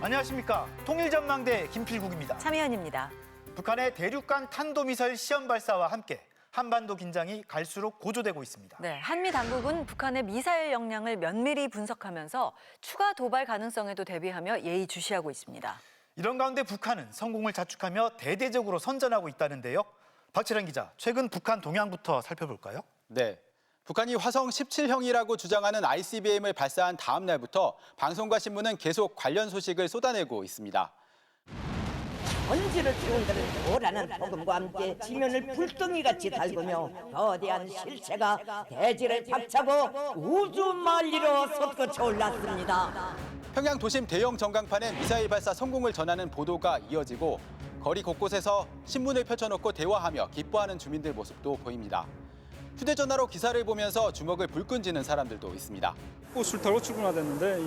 안녕하십니까. 통일전망대 김필국입니다. 참여연입니다. 북한의 대륙간 탄도미사일 시험 발사와 함께 한반도 긴장이 갈수록 고조되고 있습니다. 네, 한미 당국은 북한의 미사일 역량을 면밀히 분석하면서 추가 도발 가능성에도 대비하며 예의주시하고 있습니다. 이런 가운데 북한은 성공을 자축하며 대대적으로 선전하고 있다는데요. 박철현 기자, 최근 북한 동향부터 살펴볼까요? 네. 북한이 화성 17형이라고 주장하는 ICBM을 발사한 다음 날부터 방송과 신문은 계속 관련 소식을 쏟아내고 있습니다. 먼지를 피운다는 오라는 폭음과 함께 지면을 불덩이같이 달구며 거대한 실체가 대지를 박차고 우주 만리로 솟구쳐 올랐습니다. 평양 도심 대형 전광판에 미사일 발사 성공을 전하는 보도가 이어지고 거리 곳곳에서 신문을 펼쳐놓고 대화하며 기뻐하는 주민들 모습도 보입니다. 휴대전화로 기사를 보면서 주먹을 불끈 쥐는 사람들도 있습니다. 술 타러 출근하셨는데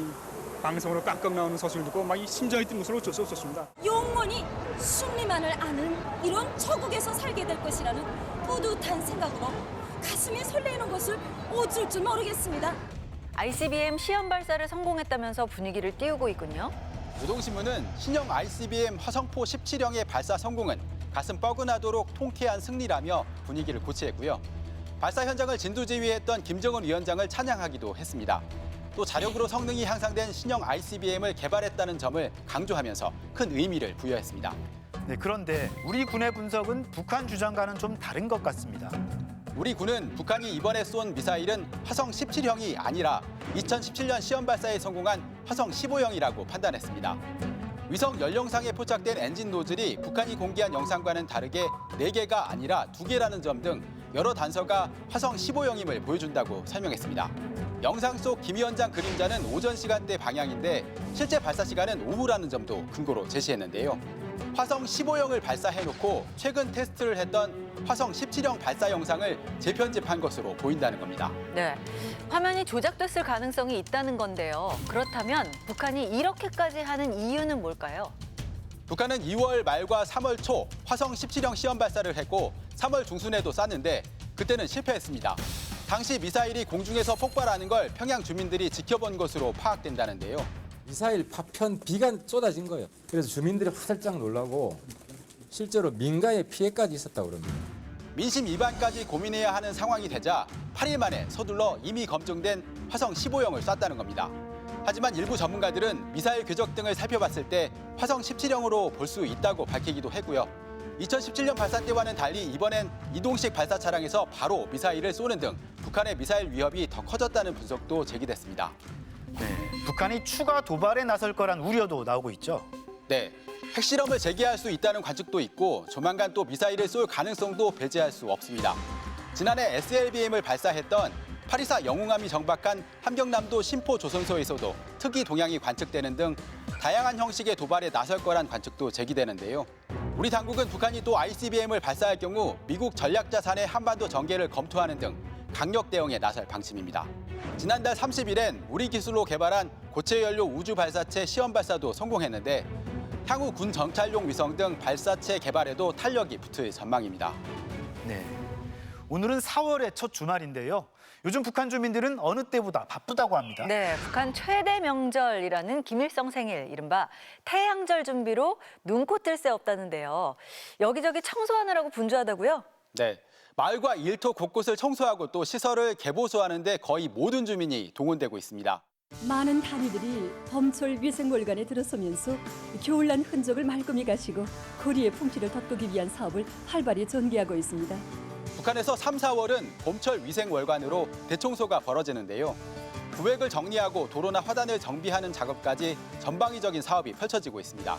방송으로 깍깍 나오는 소식을 듣고 막 심장이 뛰는 것을 어쩔 수 없었습니다. 영원히 승리만을 아는 이런 천국에서 살게 될 것이라는 뿌듯한 생각으로 가슴이 설레는 것을 어쩔 줄 모르겠습니다. ICBM 시험 발사를 성공했다면서 분위기를 띄우고 있군요. 노동신문은 신형 ICBM 화성포 17형의 발사 성공은 가슴 뻐근하도록 통쾌한 승리라며 분위기를 고취했고요. 발사 현장을 진두지휘했던 김정은 위원장을 찬양하기도 했습니다. 또 자력으로 성능이 향상된 신형 ICBM을 개발했다는 점을 강조하면서 큰 의미를 부여했습니다. 네, 그런데 우리 군의 분석은 북한 주장과는 좀 다른 것 같습니다. 우리 군은 북한이 이번에 쏜 미사일은 화성 17형이 아니라 2017년 시험 발사에 성공한 화성 15형이라고 판단했습니다. 위성 연령상에 포착된 엔진 노즐이 북한이 공개한 영상과는 다르게 4개가 아니라 2개라는 점 등 여러 단서가 화성 15형임을 보여준다고 설명했습니다. 영상 속 김 위원장 그림자는 오전 시간대 방향인데 실제 발사 시간은 오후라는 점도 근거로 제시했는데요. 화성 15형을 발사해놓고 최근 테스트를 했던 화성 17형 발사 영상을 재편집한 것으로 보인다는 겁니다. 네, 화면이 조작됐을 가능성이 있다는 건데요. 그렇다면 북한이 이렇게까지 하는 이유는 뭘까요? 북한은 2월 말과 3월 초 화성 17형 시험 발사를 했고 3월 중순에도 쐈는데 그때는 실패했습니다. 당시 미사일이 공중에서 폭발하는 걸 평양 주민들이 지켜본 것으로 파악된다는데요. 미사일 파편 비가 쏟아진 거예요. 그래서 주민들이 화들짝 놀라고 실제로 민가에 피해까지 있었다고 그럽니다. 민심 위반까지 고민해야 하는 상황이 되자 8일 만에 서둘러 이미 검증된 화성 15형을 쐈다는 겁니다. 하지만 일부 전문가들은 미사일 궤적 등을 살펴봤을 때 화성 17형으로 볼 수 있다고 밝히기도 했고요. 2017년 발사 때와는 달리 이번엔 이동식 발사 차량에서 바로 미사일을 쏘는 등 북한의 미사일 위협이 더 커졌다는 분석도 제기됐습니다. 네, 북한이 추가 도발에 나설 거란 우려도 나오고 있죠. 네, 핵실험을 재개할 수 있다는 관측도 있고 조만간 또 미사일을 쏠 가능성도 배제할 수 없습니다. 지난해 SLBM을 발사했던 824 영웅함이 정박한 함경남도 신포조선소에서도 특이 동향이 관측되는 등 다양한 형식의 도발에 나설 거란 관측도 제기되는데요. 우리 당국은 북한이 또 ICBM을 발사할 경우 미국 전략자산의 한반도 전개를 검토하는 등 강력 대응에 나설 방침입니다. 지난달 30일엔 우리 기술로 개발한 고체 연료 우주 발사체 시험 발사도 성공했는데 향후 군 정찰용 위성 등 발사체 개발에도 탄력이 붙을 전망입니다. 네, 오늘은 4월의 첫 주말인데요. 요즘 북한 주민들은 어느 때보다 바쁘다고 합니다. 네, 북한 최대 명절이라는 김일성 생일, 이른바 태양절 준비로 눈코 뜰 새 없다는데요. 여기저기 청소하느라고 분주하다고요? 네, 마을과 일터 곳곳을 청소하고 또 시설을 개보수하는 데 거의 모든 주민이 동원되고 있습니다. 많은 단위들이 범철 위생골관에 들어서면서 겨울난 흔적을 말끔히 가시고 거리의 풍치를 돋구기 위한 사업을 활발히 전개하고 있습니다. 북한에서 3, 4월은 봄철 위생월관으로 대청소가 벌어지는데요. 구획을 정리하고 도로나 화단을 정비하는 작업까지 전방위적인 사업이 펼쳐지고 있습니다.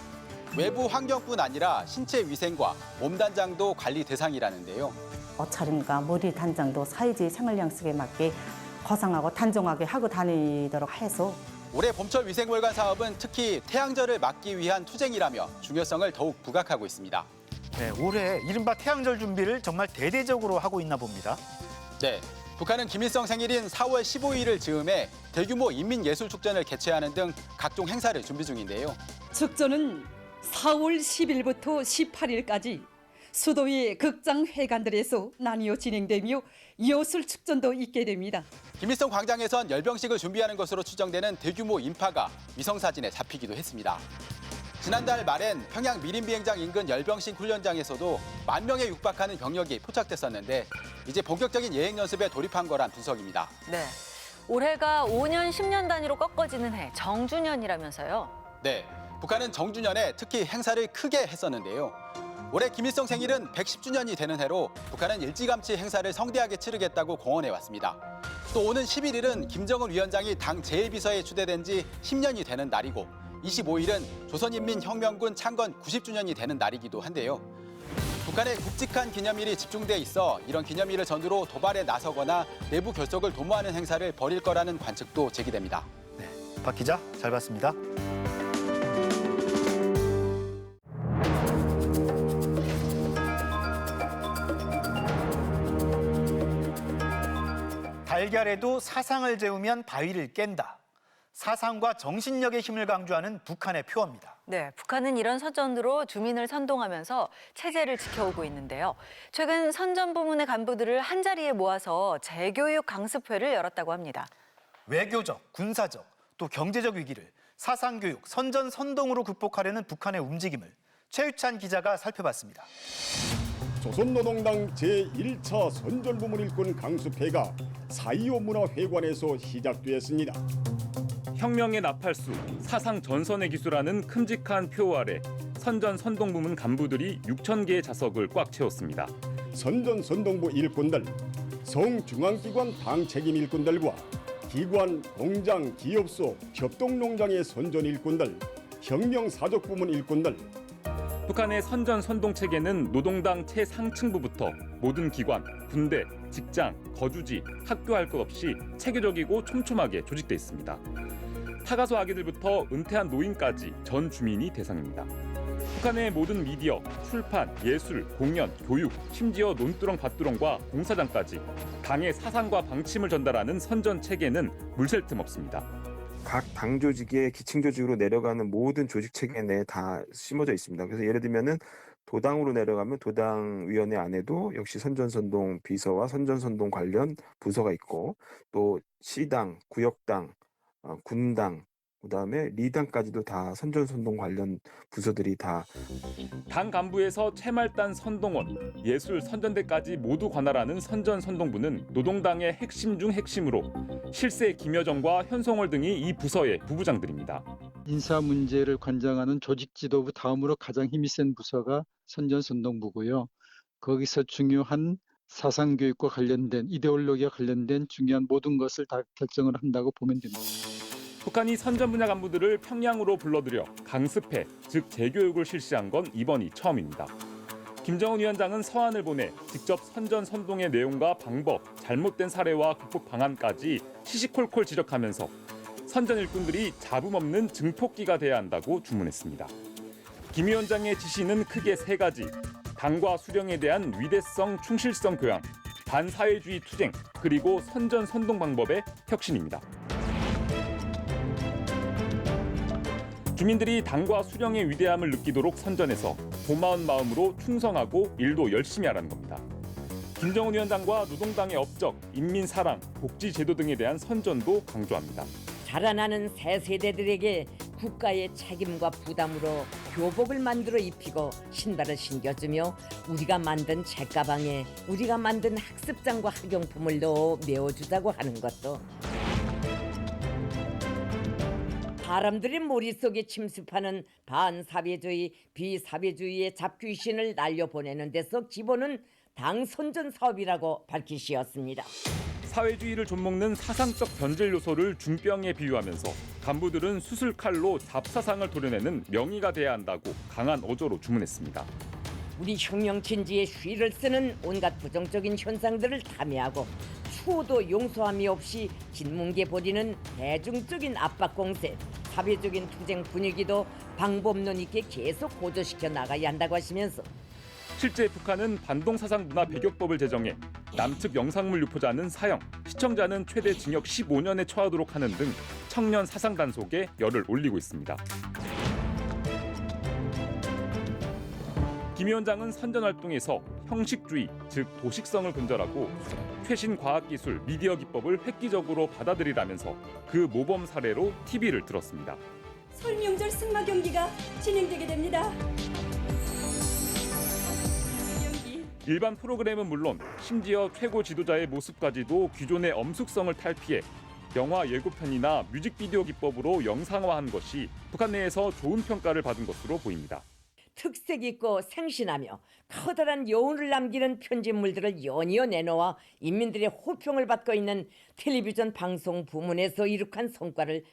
외부 환경뿐 아니라 신체 위생과 몸 단장도 관리 대상이라는데요. 옷차림과 머리 단장도 사회주의 생활 양식에 맞게 거상하고 단정하게 하고 다니도록 해서 올해 봄철 위생월관 사업은 특히 태양절을 막기 위한 투쟁이라며 중요성을 더욱 부각하고 있습니다. 네, 올해 이른바 태양절 준비를 정말 대대적으로 하고 있나 봅니다. 네, 북한은 김일성 생일인 4월 15일을 즈음해 대규모 인민예술축전을 개최하는 등 각종 행사를 준비 중인데요. 축전은 4월 10일부터 18일까지 수도의 극장 회관들에서 나뉘어 진행되며 여술 축전도 있게 됩니다. 김일성 광장에선 열병식을 준비하는 것으로 추정되는 대규모 인파가 위성사진에 잡히기도 했습니다. 지난달 말엔 평양 미림비행장 인근 열병식 훈련장에서도 10,000명에 육박하는 병력이 포착됐었는데 이제 본격적인 예행 연습에 돌입한 거란 분석입니다. 네. 올해가 5년, 10년 단위로 꺾어지는 해, 정주년이라면서요. 네, 북한은 정주년에 특히 행사를 크게 했었는데요. 올해 김일성 생일은 110주년이 되는 해로 북한은 일찌감치 행사를 성대하게 치르겠다고 공언해 왔습니다. 또 오는 11일은 김정은 위원장이 당 제1비서에 추대된 지 10년이 되는 날이고 25일은 조선인민혁명군 창건 90주년이 되는 날이기도 한데요. 북한의 굵직한 기념일이 집중돼 있어 이런 기념일을 전후로 도발에 나서거나 내부 결속을 도모하는 행사를 벌일 거라는 관측도 제기됩니다. 네, 박 기자 잘 봤습니다. 달걀에도 사상을 재우면 바위를 깬다. 사상과 정신력의 힘을 강조하는 북한의 표어입니다. 네, 북한은 이런 선전으로 주민을 선동하면서 체제를 지켜오고 있는데요. 최근 선전 부문의 간부들을 한자리에 모아서 재교육 강습회를 열었다고 합니다. 외교적, 군사적, 또 경제적 위기를 사상교육, 선전, 선동으로 극복하려는 북한의 움직임을 최유찬 기자가 살펴봤습니다. 조선노동당 제1차 선전부문 일꾼 강습회가 4.25 문화회관에서 시작되었습니다. 혁명의 나팔수, 사상 전선의 기수라는 큼직한 표어 아래 선전 선동부문 간부들이 6,000개의 좌석을 꽉 채웠습니다. 선전 선동부 일꾼들, 성중앙기관 당 책임 일꾼들과 기관, 공장, 기업소, 협동농장의 선전 일꾼들, 혁명사적부문 일꾼들. 북한의 선전 선동 체계는 노동당 최상층부부터 모든 기관, 군대, 직장, 거주지, 학교 할 것 없이 체계적이고 촘촘하게 조직돼 있습니다. 타가소 아기들부터 은퇴한 노인까지 전 주민이 대상입니다. 북한의 모든 미디어, 출판, 예술, 공연, 교육, 심지어 논두렁 밭두렁과 공사장까지 당의 사상과 방침을 전달하는 선전 체계는 물샐 틈 없습니다. 각 당 조직의 기층 조직으로 내려가는 모든 조직 체계 내에 다 심어져 있습니다. 그래서 예를 들면은 도당으로 내려가면 도당위원회 안에도 역시 선전선동 비서와 선전선동 관련 부서가 있고 또 시당, 구역당, 군당, 그다음에 리당까지도 다 선전선동 관련 부서들이 다. 당 간부에서 채말단 선동원, 예술 선전대까지 모두 관할하는 선전선동부는 노동당의 핵심 중 핵심으로 실세 김여정과 현송월 등이 이 부서의 부부장들입니다. 인사 문제를 관장하는 조직지도부 다음으로 가장 힘이 센 부서가 선전선동부고요. 거기서 중요한 사상교육과 관련된 이데올로기와 관련된 중요한 모든 것을 다 결정을 한다고 보면 됩니다. 북한이 선전 분야 간부들을 평양으로 불러들여 강습회, 즉 재교육을 실시한 건 이번이 처음입니다. 김정은 위원장은 서한을 보내 직접 선전 선동의 내용과 방법, 잘못된 사례와 극복 방안까지 시시콜콜 지적하면서 선전 일꾼들이 잡음 없는 증폭기가 돼야 한다고 주문했습니다. 김 위원장의 지시는 크게 3가지. 당과 수령에 대한 위대성, 충실성 교양, 반사회주의 투쟁, 그리고 선전 선동 방법의 혁신입니다. 주민들이 당과 수령의 위대함을 느끼도록 선전해서 고마운 마음으로 충성하고 일도 열심히 하라는 겁니다. 김정은 위원장과 노동당의 업적, 인민 사랑, 복지 제도 등에 대한 선전도 강조합니다. 자라나는 새 세대들에게 국가의 책임과 부담으로 교복을 만들어 입히고 신발을 신겨주며 우리가 만든 책가방에 우리가 만든 학습장과 학용품을 넣어 메워주자고 하는 것도 사람들의 머릿속에 침습하는 반사회주의, 비사회주의의 잡귀신을 날려보내는 데서 기본은 당 선전 사업이라고 밝히시었습니다. 사회주의를 좀먹는 사상적 변질 요소를 중병에 비유하면서 간부들은 수술칼로 잡사상을 도려내는 명의가 돼야 한다고 강한 어조로 주문했습니다. 우리 혁명 진지의 쉬를 쓰는 온갖 부정적인 현상들을 탐해하고 추호도 용서함이 없이 진뭉개 버리는 대중적인 압박 공세, 사회적인 투쟁 분위기도 방법론 있게 계속 고조시켜 나가야 한다고 하시면서 실제 북한은 반동사상 문화 배격법을 제정해 남측 영상물 유포자는 사형, 시청자는 최대 징역 15년에 처하도록 하는 등 청년 사상 단속에 열을 올리고 있습니다. 김 위원장은 선전 활동에서 형식주의, 즉 도식성을 근절하고 최신 과학기술, 미디어 기법을 획기적으로 받아들이라면서 그 모범 사례로 TV를 들었습니다. 설 명절 승마 경기가 진행되게 됩니다. 일반 프로그램은 물론 심지어 최고 지도자의 모습까지도 기존의 엄숙성을 탈피해 영화 예고편이나 뮤직비디오 기법으로 영상화한 것이 북한 내에서 좋은 평가를 받은 것으로 보입니다. 특색 있고 생신하며 커다란 여운을 남기는 편집물들을 연이어 내놓아 인민들의 호평을 받고 있는 텔레비전 방송 부문에서 이룩한 성과를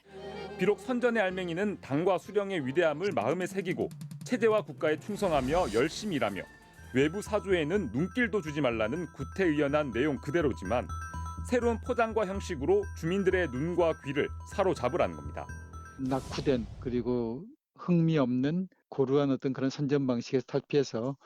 비록 선전의 알맹이는 당과 수령의 위대함을 마음에 새기고 체제와 국가에 충성하며 열심히 일하며 외부 사조에는 눈길도 주지 말라는 구태의연한 내용 그대로지만 새로운 포장과 형식으로 주민들의 눈과 귀를 사로잡으라는 겁니다. 낙후된 그리고 흥미없는 고루한 어떤 그런 선전 방식에서 탈피해서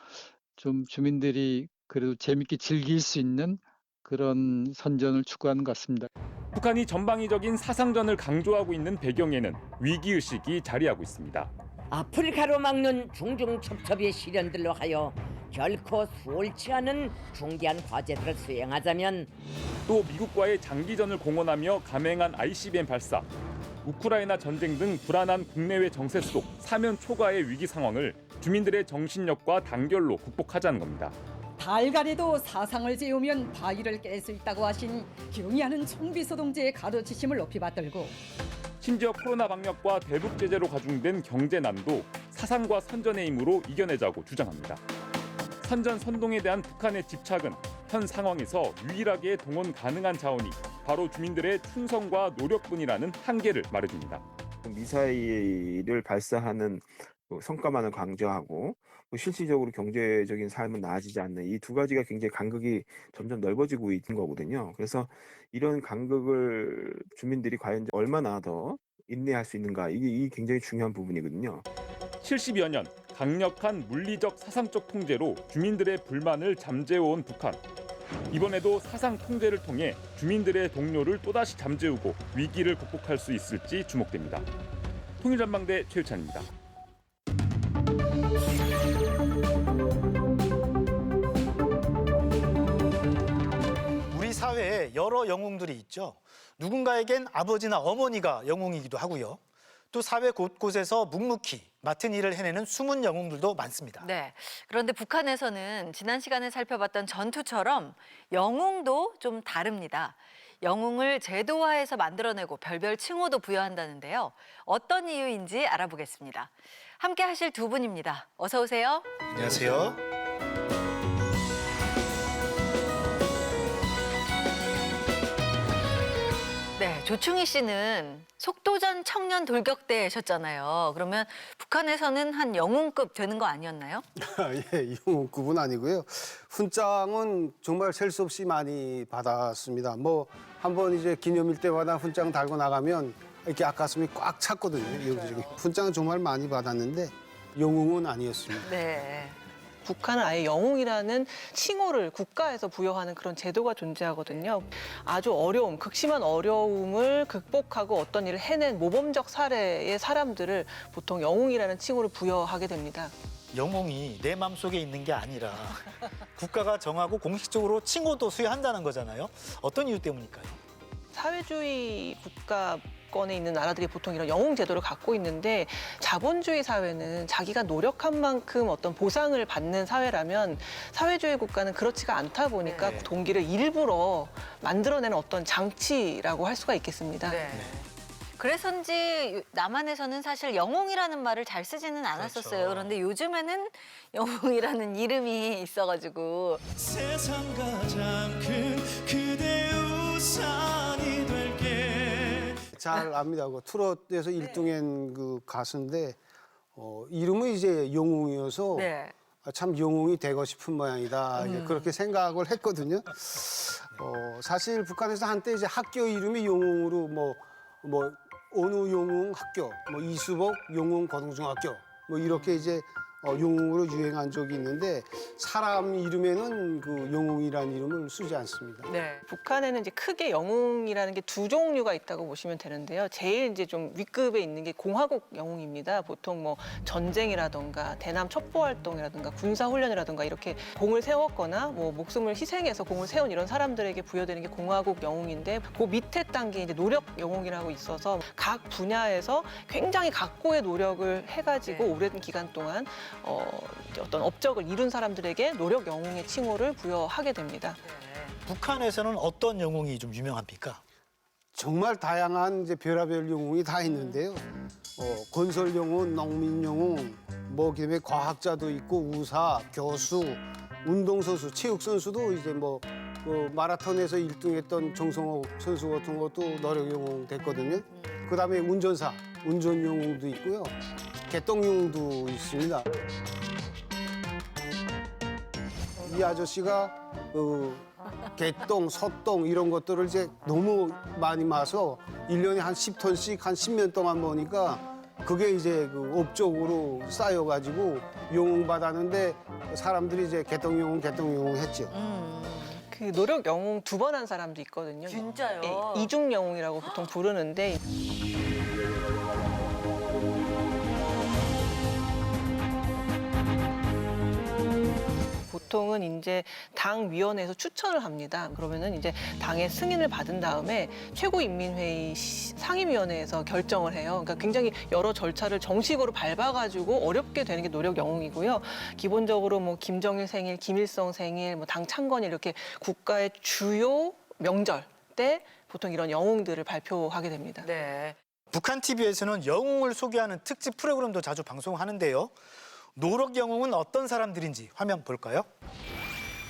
좀 주민들이 그래도 재밌게 즐길 수 있는 그런 선전을 추구하는 것 같습니다. 북한이 전방위적인 사상전을 강조하고 있는 배경에는 위기의식이 자리하고 있습니다. 앞을 가로막는 중중첩첩의 시련들로 하여 결코 수월치 않은 중대한 과제들을 수행하자면 또 미국과의 장기전을 공언하며 감행한 ICBM 발사, 우크라이나 전쟁 등 불안한 국내외 정세 속 사면 초과의 위기 상황을 주민들의 정신력과 단결로 극복하자는 겁니다. 달간에도 사상을 재우면 바위를 깰 수 있다고 하신 경의하는 총비서동지의 가르치심을 높이 받들고 심지어 코로나 방역과 대북 제재로 가중된 경제난도 사상과 선전의 힘으로 이겨내자고 주장합니다. 선전 선동에 대한 북한의 집착은 현 상황에서 유일하게 동원 가능한 자원이 바로 주민들의 충성과 노력뿐이라는 한계를 말해줍니다. 미사일을 발사하는 성과만을 강조하고 실질적으로 경제적인 삶은 나아지지 않는 이 두 가지가 굉장히 간극이 점점 넓어지고 있는 거거든요. 그래서 이런 간극을 주민들이 과연 얼마나 더 인내할 수 있는가, 이게 굉장히 중요한 부분이거든요. 70여 년 강력한 물리적 사상적 통제로 주민들의 불만을 잠재워온 북한. 이번에도 사상 통제를 통해 주민들의 동료를 또다시 잠재우고 위기를 극복할 수 있을지 주목됩니다. 통일전망대 최유찬입니다. 우리 사회에 여러 영웅들이 있죠. 누군가에겐 아버지나 어머니가 영웅이기도 하고요. 또 사회 곳곳에서 묵묵히 맡은 일을 해내는 숨은 영웅들도 많습니다. 네. 그런데 북한에서는 지난 시간에 살펴봤던 전투처럼 영웅도 좀 다릅니다. 영웅을 제도화해서 만들어내고 별별 칭호도 부여한다는데요. 어떤 이유인지 알아보겠습니다. 함께 하실 두 분입니다. 어서 오세요. 안녕하세요. 네, 조충희 씨는 속도전 청년 돌격대셨잖아요. 그러면 북한에서는 한 영웅급 되는 거 아니었나요? 예, 영웅급은 아니고요. 훈장은 정말 셀 수 없이 많이 받았습니다. 뭐 한번 이제 기념일 때마다 훈장 달고 나가면 이렇게 앞가슴이 꽉 찼거든요. 여기저기. 훈장은 정말 많이 받았는데 영웅은 아니었습니다. 네. 북한은 아예 영웅이라는 칭호를 국가에서 부여하는 그런 제도가 존재하거든요. 아주 어려움, 극심한 어려움을 극복하고 어떤 일을 해낸 모범적 사례의 사람들을 보통 영웅이라는 칭호를 부여하게 됩니다. 영웅이 내 마음속에 있는 게 아니라 국가가 정하고 공식적으로 칭호도 수여한다는 거잖아요. 어떤 이유 때문일까요? 사회주의 국가권에 있는 나라들이 보통 이런 영웅 제도를 갖고 있는데 자본주의 사회는 자기가 노력한 만큼 어떤 보상을 받는 사회라면 사회주의 국가는 그렇지가 않다 보니까 동기를 일부러 만들어내는 어떤 장치라고 할 수가 있겠습니다. 네. 그래서인지 남한에서는 사실 영웅이라는 말을 잘 쓰지는 않았었어요. 그렇죠. 그런데 요즘에는 영웅이라는 이름이 있어가지고. 세상 가장 큰 그대 우산이 될게. 잘 압니다. 그 트롯에서 1등한 그 가수인데 이름은 이제 영웅이어서 네. 참 영웅이 되고 싶은 모양이다. 이제 그렇게 생각을 했거든요. 사실 북한에서 한때 이제 학교 이름이 영웅으로 뭐 어느 영웅 학교, 뭐 이수복 영웅 고등중학교 뭐 이렇게 이제 영웅으로 유행한 적이 있는데 사람 이름에는 그 영웅이라는 이름을 쓰지 않습니다. 네. 북한에는 이제 크게 영웅이라는 게 두 종류가 있다고 보시면 되는데요. 제일 이제 좀 윗급에 있는 게 공화국 영웅입니다. 보통 뭐 전쟁이라던가 대남 첩보 활동이라든가 군사 훈련이라든가 이렇게 공을 세웠거나 뭐 목숨을 희생해서 공을 세운 이런 사람들에게 부여되는 게 공화국 영웅인데 그 밑에 단계 이제 노력 영웅이라고 있어서 각 분야에서 굉장히 각고의 노력을 해가지고 오랜 기간 동안 어떤 업적을 이룬 사람들에게 노력 영웅의 칭호를 부여하게 됩니다. 북한에서는 어떤 영웅이 좀 유명합니까? 정말 다양한 이제 별의별 영웅이 다 있는데요. 건설 영웅, 농민 영웅, 뭐 그다음에 과학자도 있고 우사, 교수, 운동선수, 체육 선수도 이제 뭐 그 마라톤에서 1등했던 정성호 선수 같은 것도 노력 영웅 됐거든요. 그다음에 운전사, 운전 영웅도 있고요. 개똥 영웅도 있습니다. 이 아저씨가 개똥, 소똥 이런 것들을 이제 너무 많이 마서 1년에 한 10톤씩 한 10년 동안 먹으니까 그게 이제 그 업적으로 쌓여가지고 영웅 받았는데 사람들이 이제 개똥 영웅 했죠. 그 노력 영웅 2번 한 사람도 있거든요. 진짜요? 예, 이중 영웅이라고 보통 부르는데 보통은 이제 당 위원회에서 추천을 합니다. 그러면은 이제 당의 승인을 받은 다음에 최고인민회의 상임위원회에서 결정을 해요. 그러니까 굉장히 여러 절차를 정식으로 밟아가지고 어렵게 되는 게 노력 영웅이고요. 기본적으로 뭐 김정일 생일, 김일성 생일, 뭐 당 창건일 이렇게 국가의 주요 명절 때 보통 이런 영웅들을 발표하게 됩니다. 네. 북한 TV에서는 영웅을 소개하는 특집 프로그램도 자주 방송하는데요. 노력 영웅은 어떤 사람들인지 화면 볼까요?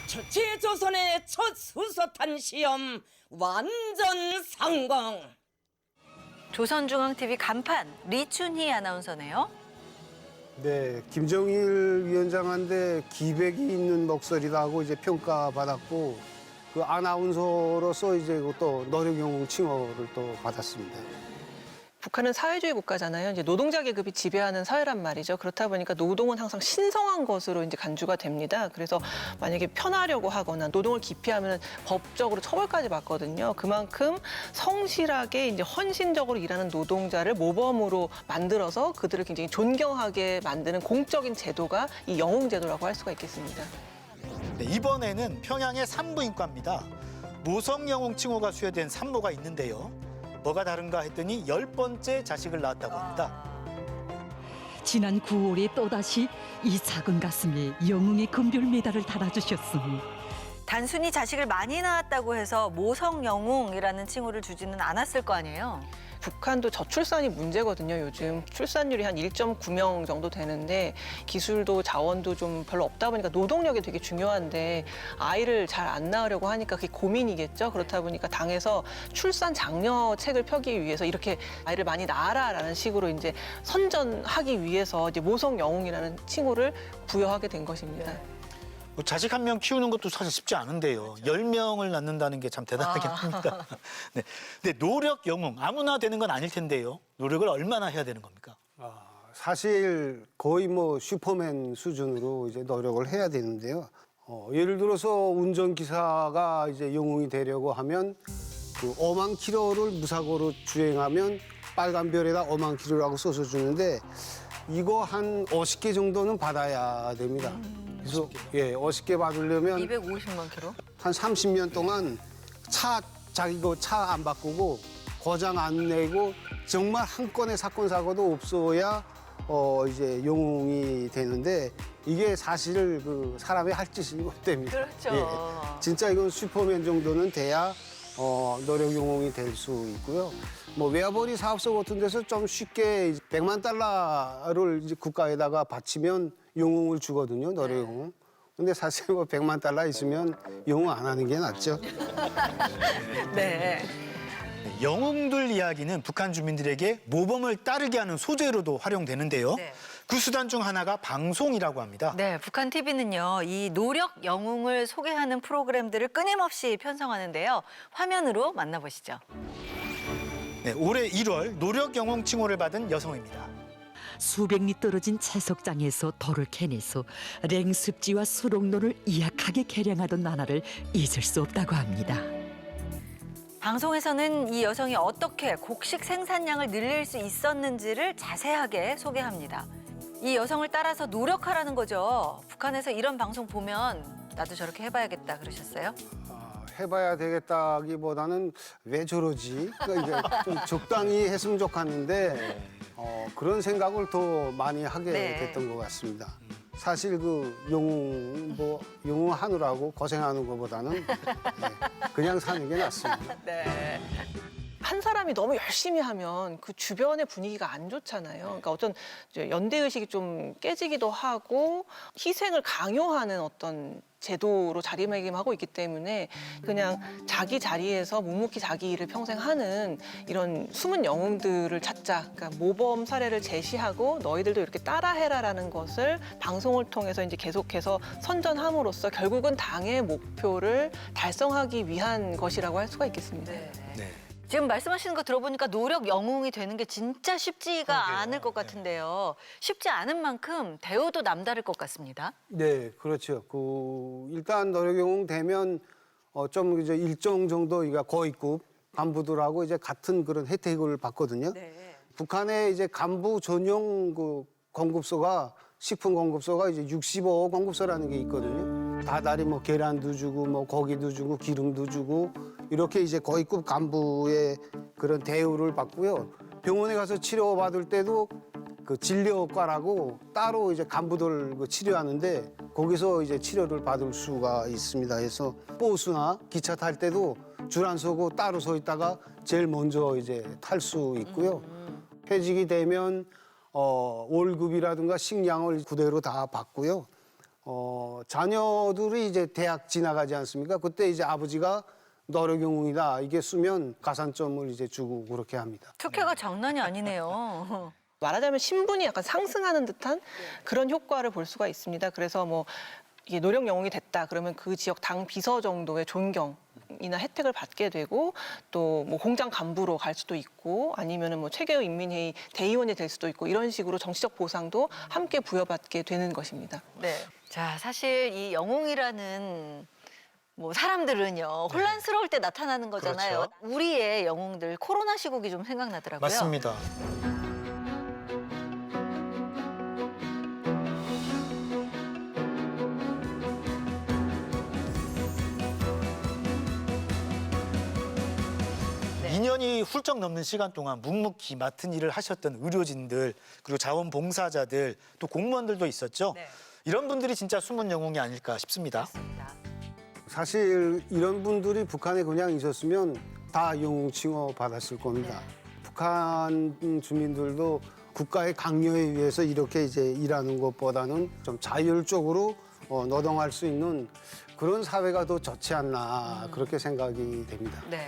첫째 조선의 첫 수소탄 시험 완전 성공. 조선중앙TV 간판 리춘희 아나운서네요. 네, 김정일 위원장한테 기백이 있는 목소리다 하고 이제 평가받았고 그 아나운서로서 이제 또 노력 영웅 칭호를 또 받았습니다. 북한은 사회주의 국가잖아요. 이제 노동자 계급이 지배하는 사회란 말이죠. 그렇다 보니까 노동은 항상 신성한 것으로 이제 간주가 됩니다. 그래서 만약에 편하려고 하거나 노동을 기피하면 법적으로 처벌까지 받거든요. 그만큼 성실하게 이제 헌신적으로 일하는 노동자를 모범으로 만들어서 그들을 굉장히 존경하게 만드는 공적인 제도가 이 영웅 제도라고 할 수가 있겠습니다. 네, 이번에는 평양의 산부인과입니다. 모성 영웅 칭호가 수여된 산모가 있는데요. 뭐가 다른가 했더니 10번째 자식을 낳았다고 합니다. 지난 9월에 또다시 이 작은 가슴에 영웅의 금별 메달을 달아주셨으니 단순히 자식을 많이 낳았다고 해서 모성 영웅이라는 칭호를 주지는 않았을 거 아니에요. 북한도 저출산이 문제거든요. 요즘 출산율이 한 1.9명 정도 되는데 기술도 자원도 좀 별로 없다 보니까 노동력이 되게 중요한데 아이를 잘 안 낳으려고 하니까 그게 고민이겠죠. 그렇다 보니까 당에서 출산 장려책을 펴기 위해서 이렇게 아이를 많이 낳아라라는 식으로 이제 선전하기 위해서 이제 모성 영웅이라는 칭호를 부여하게 된 것입니다. 뭐 자식 한 명 키우는 것도 사실 쉽지 않은데요. 10명을 낳는다는 게 참 대단하긴 합니다. 네. 근데 노력 영웅 아무나 되는 건 아닐 텐데요. 노력을 얼마나 해야 되는 겁니까? 사실 거의 뭐 슈퍼맨 수준으로 이제 노력을 해야 되는데요. 예를 들어서 운전기사가 이제 영웅이 되려고 하면 그 5만 킬로를 무사고로 주행하면 빨간 별에다 5만 킬로라고 써서 주는데 이거 한 50개 정도는 받아야 됩니다. 그래서 50개 받으려면 250만 킬로? 한 30년 동안 자기 거 차 안 바꾸고 고장 안 내고 정말 한 건의 사건 사고도 없어야 이제 영웅이 되는데 이게 사실 그 사람이 할 짓이 못 됩니다. 그렇죠. 진짜 이건 슈퍼맨 정도는 돼야 노력 영웅이 될 수 있고요. 뭐 외화벌이 사업소 같은 데서 좀 쉽게 100만 달러를 이제 국가에다가 바치면 영웅을 주거든요, 노력 영웅. 근데 사실 뭐 100만 달러 있으면 영웅 안 하는 게 낫죠. 네. 영웅들 이야기는 북한 주민들에게 모범을 따르게 하는 소재로도 활용되는데요. 네. 그 수단 중 하나가 방송이라고 합니다. 네, 북한 TV는요, 이 노력 영웅을 소개하는 프로그램들을 끊임없이 편성하는데요. 화면으로 만나보시죠. 네, 올해 1월 노력 영웅 칭호를 받은 여성입니다. 수백 리 떨어진 채석장에서 돌을 캐내서 랭습지와 수록론을 이약하게 개량하던 나날을 잊을 수 없다고 합니다. 방송에서는 이 여성이 어떻게 곡식 생산량을 늘릴 수 있었는지를 자세하게 소개합니다. 이 여성을 따라서 노력하라는 거죠. 북한에서 이런 방송 보면 나도 저렇게 해봐야겠다 그러셨어요? 해봐야 되겠다기보다는 왜 저러지? 그러니까 이제 좀 적당히 했으면 좋겠는데 그런 생각을 더 많이 하게 됐던 것 같습니다. 사실 그 영웅 하느라고 고생하는 것보다는 그냥 사는 게 낫습니다. 네. 한 사람이 너무 열심히 하면 그 주변의 분위기가 안 좋잖아요. 그러니까 어떤 이제 연대의식이 좀 깨지기도 하고 희생을 강요하는 어떤 제도로 자리매김하고 있기 때문에 그냥 자기 자리에서 묵묵히 자기 일을 평생 하는 이런 숨은 영웅들을 찾자. 그러니까 모범 사례를 제시하고 너희들도 이렇게 따라해라라는 것을 방송을 통해서 이제 계속해서 선전함으로써 결국은 당의 목표를 달성하기 위한 것이라고 할 수가 있겠습니다. 네. 지금 말씀하시는 거 들어보니까 노력 영웅이 되는 게 진짜 쉽지가 않을 것 같은데요. 쉽지 않은 만큼 대우도 남다를 것 같습니다. 네, 그렇죠. 일단 노력 영웅 되면 좀 이제 일정 정도 고위급 간부들하고 이제 같은 그런 혜택을 받거든요. 북한의 이제 간부 전용 공급소가 식품 공급소가 이제 65 공급소라는 게 있거든요. 다달이 계란도 주고 고기도 주고 기름도 주고 이렇게 이제 고위급 간부의 그런 대우를 받고요. 병원에 가서 치료받을 때도 그 진료과라고 따로 이제 간부들 치료하는데 거기서 이제 치료를 받을 수가 있습니다. 그래서 버스나 기차 탈 때도 줄 안 서고 따로 서 있다가 제일 먼저 이제 탈 수 있고요. 퇴직이 되면 월급이라든가 식량을 그대로 다 받고요. 자녀들이 이제 대학 지나가지 않습니까? 그때 이제 아버지가 노력 영웅이다 이게 쓰면 가산점을 이제 주고 그렇게 합니다. 특혜가 장난이 아니네요. 말하자면 신분이 약간 상승하는 듯한 그런 효과를 볼 수가 있습니다. 그래서 이게 노력 영웅이 됐다 그러면 그 지역 당 비서 정도의 존경이나 혜택을 받게 되고 또 공장 간부로 갈 수도 있고 아니면은 최계호 인민회의 대의원이 될 수도 있고 이런 식으로 정치적 보상도 함께 부여받게 되는 것입니다. 네. 자, 사실 이 영웅이라는 사람들은요 혼란스러울 때 나타나는 거잖아요. 그렇죠. 우리의 영웅들 코로나 시국이 좀 생각나더라고요. 맞습니다. 네. 2년이 훌쩍 넘는 시간 동안 묵묵히 맡은 일을 하셨던 의료진들 그리고 자원봉사자들 또 공무원들도 있었죠. 네. 이런 분들이 진짜 숨은 영웅이 아닐까 싶습니다. 사실 이런 분들이 북한에 그냥 있었으면 다 영웅 칭호 받았을 겁니다. 북한 주민들도 국가의 강요에 의해서 이렇게 이제 일하는 것보다는 좀 자율적으로 노동할 수 있는 그런 사회가 더 좋지 않나 그렇게 생각이 됩니다. 네.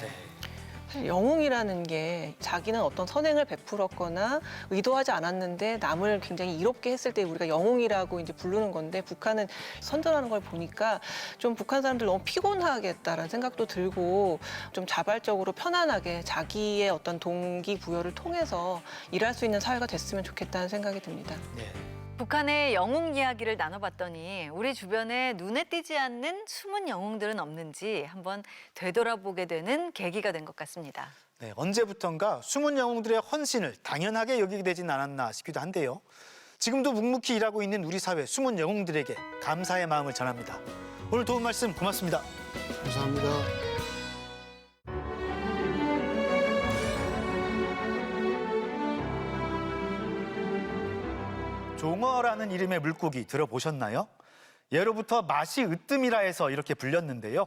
영웅이라는 게 자기는 어떤 선행을 베풀었거나 의도하지 않았는데 남을 굉장히 이롭게 했을 때 우리가 영웅이라고 이제 부르는 건데 북한은 선전하는 걸 보니까 좀 북한 사람들 너무 피곤하겠다라는 생각도 들고 좀 자발적으로 편안하게 자기의 어떤 동기부여를 통해서 일할 수 있는 사회가 됐으면 좋겠다는 생각이 듭니다. 네. 북한의 영웅 이야기를 나눠봤더니 우리 주변에 눈에 띄지 않는 숨은 영웅들은 없는지 한번 되돌아보게 되는 계기가 된 것 같습니다. 네, 언제부턴가 숨은 영웅들의 헌신을 당연하게 여기게 되진 않았나 싶기도 한데요. 지금도 묵묵히 일하고 있는 우리 사회 숨은 영웅들에게 감사의 마음을 전합니다. 오늘 도움 말씀 고맙습니다. 감사합니다. 종어라는 이름의 물고기 들어보셨나요? 예로부터 맛이 으뜸이라 해서 이렇게 불렸는데요.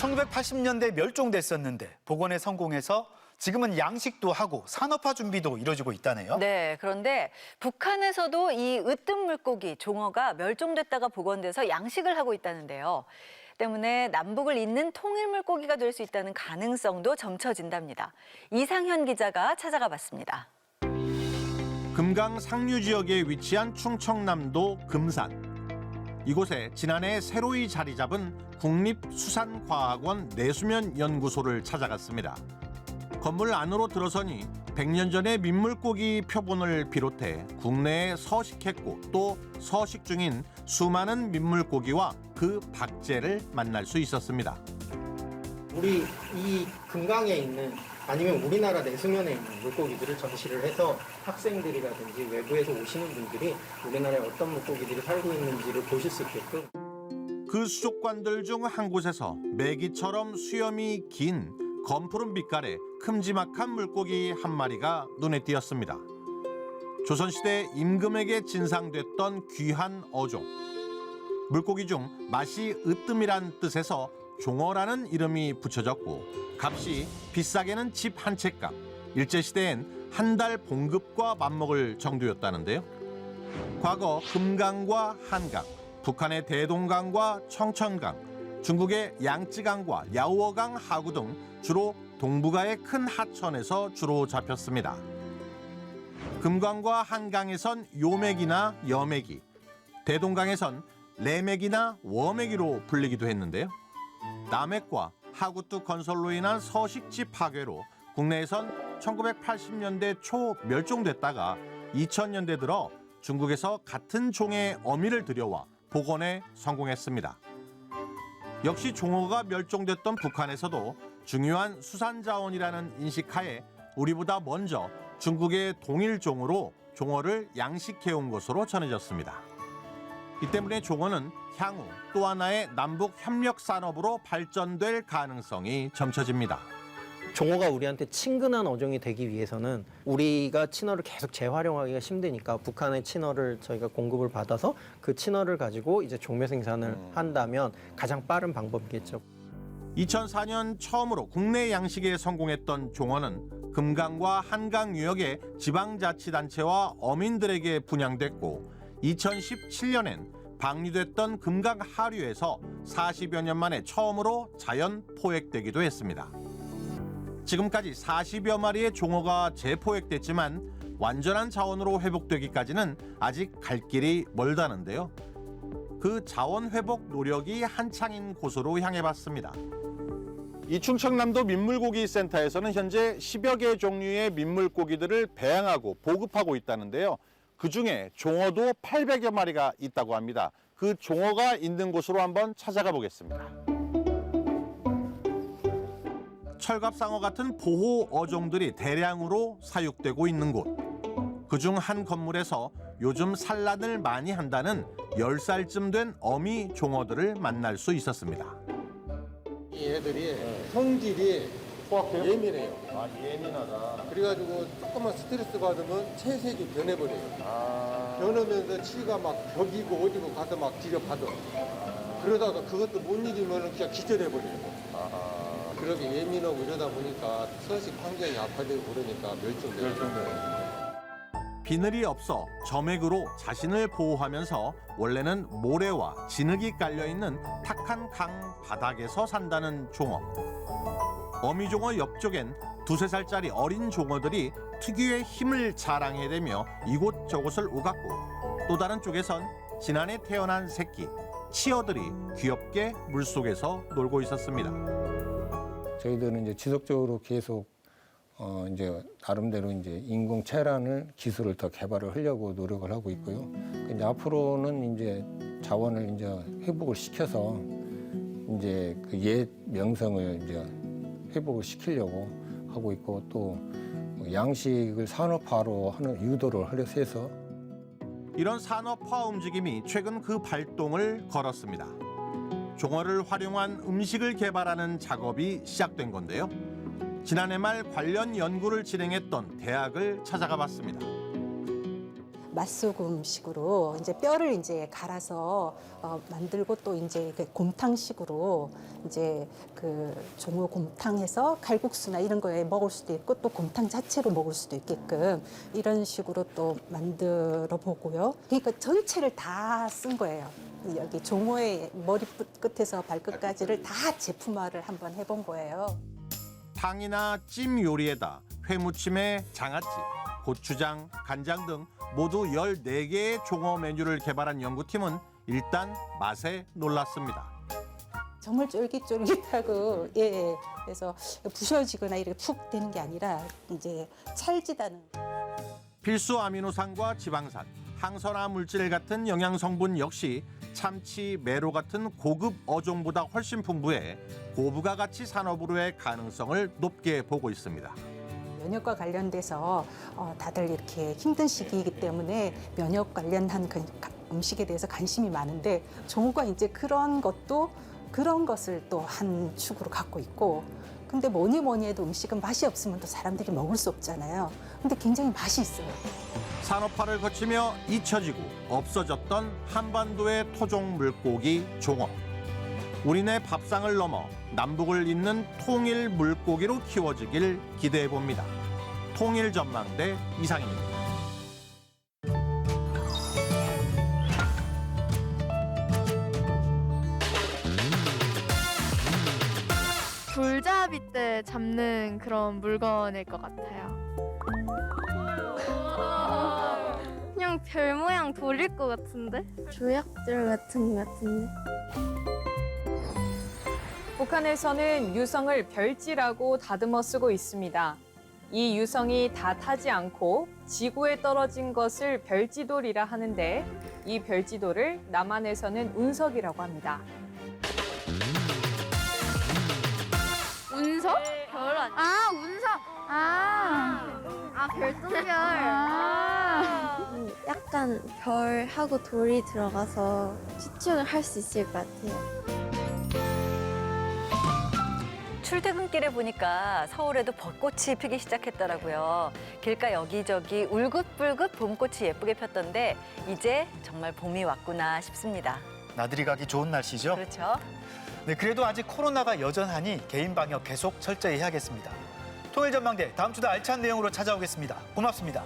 1980년대 멸종됐었는데 복원에 성공해서 지금은 양식도 하고 산업화 준비도 이루어지고 있다네요. 네, 그런데 북한에서도 이 으뜸 물고기 종어가 멸종됐다가 복원돼서 양식을 하고 있다는데요. 때문에 남북을 잇는 통일 물고기가 될 수 있다는 가능성도 점쳐진답니다. 이상현 기자가 찾아가 봤습니다. 금강 상류 지역에 위치한 충청남도 금산. 이곳에 지난해 새로이 자리 잡은 국립수산과학원 내수면 연구소를 찾아갔습니다. 건물 안으로 들어서니 100년 전의 민물고기 표본을 비롯해 국내에 서식했고 또 서식 중인 수많은 민물고기와 그 박제를 만날 수 있었습니다. 우리 이 금강에 있는 아니면 우리나라 내수면에 있는 물고기들을 전시를 해서 학생들이라든지 외부에서 오시는 분들이 우리나라에 어떤 물고기들이 살고 있는지를 보실 수 있게끔. 그 수족관들 중 한 곳에서 메기처럼 수염이 긴 검푸른 빛깔의 큼지막한 물고기 한 마리가 눈에 띄었습니다. 조선시대 임금에게 진상됐던 귀한 어종. 물고기 중 맛이 으뜸이란 뜻에서 종어라는 이름이 붙여졌고 값이 비싸게는 집 한 채 값, 일제시대엔 한 달 봉급과 맞먹을 정도였다는데요. 과거 금강과 한강, 북한의 대동강과 청천강, 중국의 양쯔강과 야오어강 하구 등 주로 동북아의 큰 하천에서 주로 잡혔습니다. 금강과 한강에선 요메기나 여메기, 대동강에선 레메기나 워메기로 불리기도 했는데요. 남핵과 하구뚝 건설로 인한 서식지 파괴로 국내에선 1980년대 초 멸종됐다가 2000년대 들어 중국에서 같은 종의 어미를 들여와 복원에 성공했습니다. 역시 종어가 멸종됐던 북한에서도 중요한 수산자원이라는 인식하에 우리보다 먼저 중국의 동일종으로 종어를 양식해온 것으로 전해졌습니다. 이 때문에 종어는 향후 또 하나의 남북 협력 산업으로 발전될 가능성이 점쳐집니다. 종어가 우리한테 친근한 어종이 되기 위해서는 우리가 친어를 계속 재활용하기가 힘드니까 북한의 친어를 저희가 공급을 받아서 그 친어를 가지고 이제 종묘 생산을 한다면 가장 빠른 방법이겠죠. 2004년 처음으로 국내 양식에 성공했던 종어는 금강과 한강 유역의 지방자치단체와 어민들에게 분양됐고 2017년엔 방류됐던 금강 하류에서 40여 년 만에 처음으로 자연 포획되기도 했습니다. 지금까지 40여 마리의 종어가 재포획됐지만 완전한 자원으로 회복되기까지는 아직 갈 길이 멀다는데요. 그 자원 회복 노력이 한창인 곳으로 향해 봤습니다. 이 충청남도 민물고기 센터에서는 현재 10여 개 종류의 민물고기들을 배양하고 보급하고 있다는데요. 그중에 종어도 800여 마리가 있다고 합니다. 그 종어가 있는 곳으로 한번 찾아가 보겠습니다. 철갑상어 같은 보호 어종들이 대량으로 사육되고 있는 곳. 그중 한 건물에서 요즘 산란을 많이 한다는 10살쯤 된 어미 종어들을 만날 수 있었습니다. 이 애들이 성질이 예민해요. 아, 예민하다. 그래가지고 조금만 스트레스 받으면 체색이 변해버려요. 변하면서 치가 막 벽이고 어디고 가서 막 뒤져봐도. 그러다가 그것도 못 이기면 그냥 기절해버려요. 그렇게 예민하고 이러다 보니까 서식 환경이 악화되고 그러니까 멸종돼요. 비늘이 없어 점액으로 자신을 보호하면서 원래는 모래와 진흙이 깔려있는 탁한 강 바닥에서 산다는 종어. 어미종어 옆쪽엔 2~3살짜리 어린 종어들이 특유의 힘을 자랑해대며 이곳저곳을 오갔고 또 다른 쪽에선 지난해 태어난 새끼, 치어들이 귀엽게 물속에서 놀고 있었습니다. 저희들은 이제 지속적으로 계속 이제 나름대로 이제 인공 체란을 기술을 더 개발을 하려고 노력을 하고 있고요. 이제 앞으로는 이제 자원을 이제 회복을 시켜서 이제 그 옛 명성을 이제 회복을 시키려고 하고 있고 또 양식을 산업화로 하는 유도를 하려고 해서 이런 산업화 움직임이 최근 그 발동을 걸었습니다. 종어를 활용한 음식을 개발하는 작업이 시작된 건데요. 지난해 말 관련 연구를 진행했던 대학을 찾아가 봤습니다. 맛소금식으로 이제 뼈를 이제 갈아서 만들고 또 이제 곰탕식으로 이제 그 종어 곰탕해서 칼국수나 이런 거에 먹을 수도 있고 또 곰탕 자체로 먹을 수도 있게끔 이런 식으로 또 만들어 보고요. 그러니까 전체를 다 쓴 거예요. 여기 종어의 머리 끝에서 발끝까지를 다 제품화를 한번 해본 거예요. 탕이나 찜 요리에다 회무침에 장아찌, 고추장, 간장 등 모두 14개의 종어 메뉴를 개발한 연구팀은 일단 맛에 놀랐습니다. 정말 쫄깃쫄깃하고 예. 그래서 부셔지거나 이렇게 푹 되는 게 아니라 이제 찰지다는. 필수 아미노산과 지방산, 항산화 물질 같은 영양 성분 역시 참치, 메로 같은 고급 어종보다 훨씬 풍부해 고부가 가치 산업으로의 가능성을 높게 보고 있습니다. 면역과 관련돼서 다들 이렇게 힘든 시기이기 때문에 면역 관련한 음식에 대해서 관심이 많은데 종우가 이제 그런 것을 또 한 축으로 갖고 있고 근데 뭐니 해도 음식은 맛이 없으면 또 사람들이 먹을 수 없잖아요. 근데 굉장히 맛이 있어요. 산업화를 거치며 잊혀지고 없어졌던 한반도의 토종 물고기 종어. 우리네 밥상을 넘어 남북을 잇는 통일 물고기로 키워지길 기대해 봅니다. 통일 전망대 이상입니다. 돌잡이 때 잡는 그런 물건일 것 같아요. 그냥 별 모양 돌일 것 같은데? 조약돌 같은 것 같은데? 북한에서는 유성을 별지라고 다듬어 쓰고 있습니다. 이 유성이 다 타지 않고 지구에 떨어진 것을 별지돌이라 하는데 이 별지돌을 남한에서는 운석이라고 합니다. 운석? 별 아니야? 운석! 별똥별. 약간 별하고 돌이 들어가서 추측을 할 수 있을 것 같아요. 출퇴근길에 보니까 서울에도 벚꽃이 피기 시작했더라고요. 길가 여기저기 울긋불긋 봄꽃이 예쁘게 폈던데 이제 정말 봄이 왔구나 싶습니다. 나들이 가기 좋은 날씨죠? 그렇죠. 네, 그래도 아직 코로나가 여전하니 개인 방역 계속 철저히 해야겠습니다. 통일전망대 다음 주도 알찬 내용으로 찾아오겠습니다. 고맙습니다.